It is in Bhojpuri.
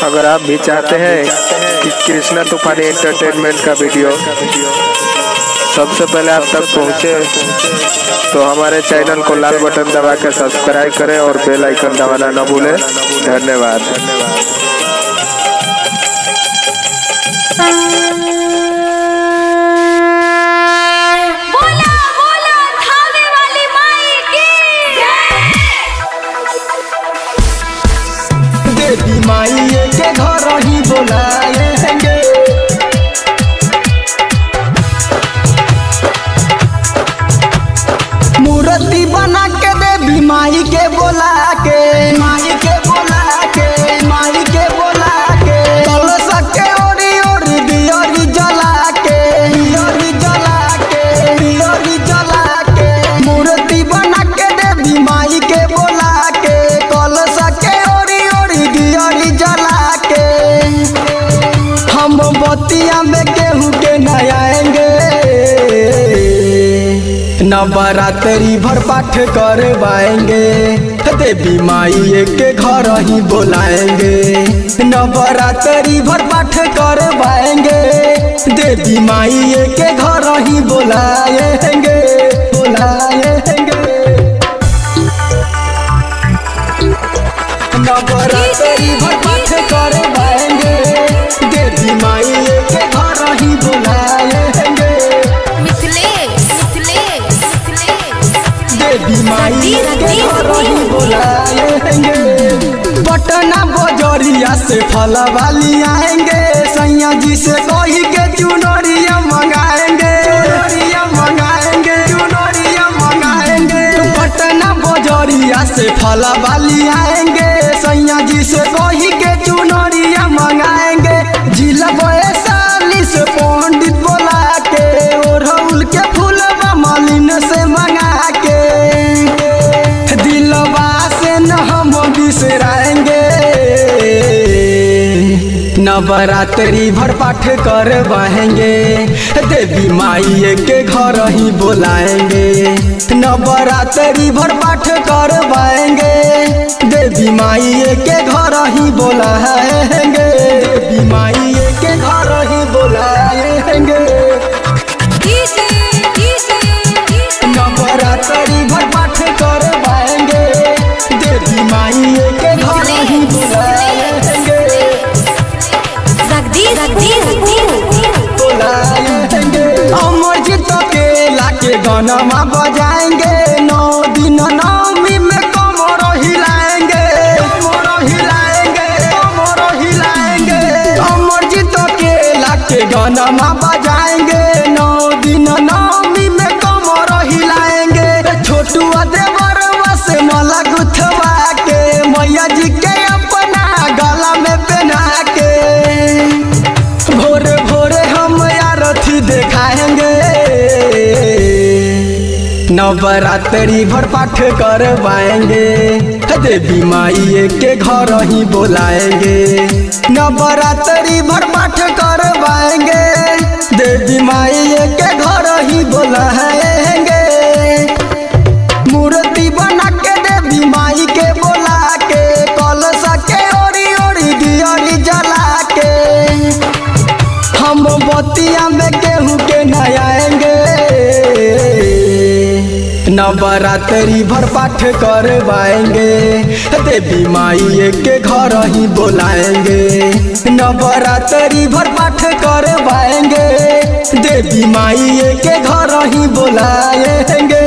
अगर आप भी चाहते हैं कि कृष्णा तूफानी एंटरटेनमेंट का वीडियो सबसे पहले आप तक पहुंचे, तो हमारे चैनल को लाल बटन दबा के सब्सक्राइब करें और बेल आइकन दबाना न भूलें। धन्यवाद। देवी माई के घर ही बोलाएंगे, मूर्ति बना के देवी माई के बोला के, माई के बोला के, माई के बोला के, कलश के ओरी ओरी दियोरी जला के, दियोरी जला के, दियोरी जला के, मूर्ति बना के देवी माई के बोला के, कलश के ओरी ओरी दियोरी जला के, हम बतिया में गेहूं के नयाएंगे, नवरात्रि भर पाठ करवाएंगे, देवी माई के घर ही बुलाएंगे, नवरात्रि भर पाठ करवाएंगे, देवी माई के घर ही बुलाएंगे, बुलाएंगे, नवरात्रि भर पाठ करवाएंगे, देवी माई के घर ही बुलाएंगे, देवी माई के घर ही बुलाएंगे, पटना बजरिया से फलवाली आएंगे, सैया जी से कही के चुनरिया मंगाएंगे, चुनरिया मंगाएंगे, चुनरिया मंगाएंगे, पटना बजरिया से फलवाली आएंगे, सैया जी से कही के चुनरिया मंगाएंगे, जिला वैशाली से पंडित बोला के, ओढ़ौल के फूल मालिन से मंगा के, दिलवा से न हम बिसराएंगे, नवरात्रि भर पाठ करवाएंगे, देवी माई के घर ही बुलाएंगे, नवरात्रि भर पाठ करवाएंगे, देवी माई के घर ही बुलाएंगे, देवी माई के घर ही बुलाएंगे, नवरात्रि भर पाठ करवाएंगे, देवी माई के घर ही बुलाएंगे, बुलाएंगे, अमरजीत अकेला के गाना बजाएंगे, 9 दिन नवमी में कमर हिलाएंगे, कमर हिलाएंगे, कमर हिलाएंगे, अमरजीत अकेला के गाना बजाएंगे, 9 दिन नवमी में कमर हिलाएंगे, छोटुआ देवरवा से माला गुथवा के, मैया जी के अपना गला में पहना के, भोरे भोरे हम आरती दिखाएंगे, नवरात्रि भर पाठ करवाएंगे, देवी माई के घर ही बुलाएंगे, नवरात्रि भर पाठ करवाएंगे, देवी माई के घर ही बुलाएंगे, मूर्ति बना के देवी माई के बोला के, कलश के ओरी ओरी दियोरी जला के, हम बतिया में गेहूं के नयाएंगे, नवरात्रि भर पाठ करवाएंगे, देवी माई के घर ही बुलाएंगे, नवरात्रि भर पाठ करवाएंगे, देवी माई के घर ही बुलाएंगे।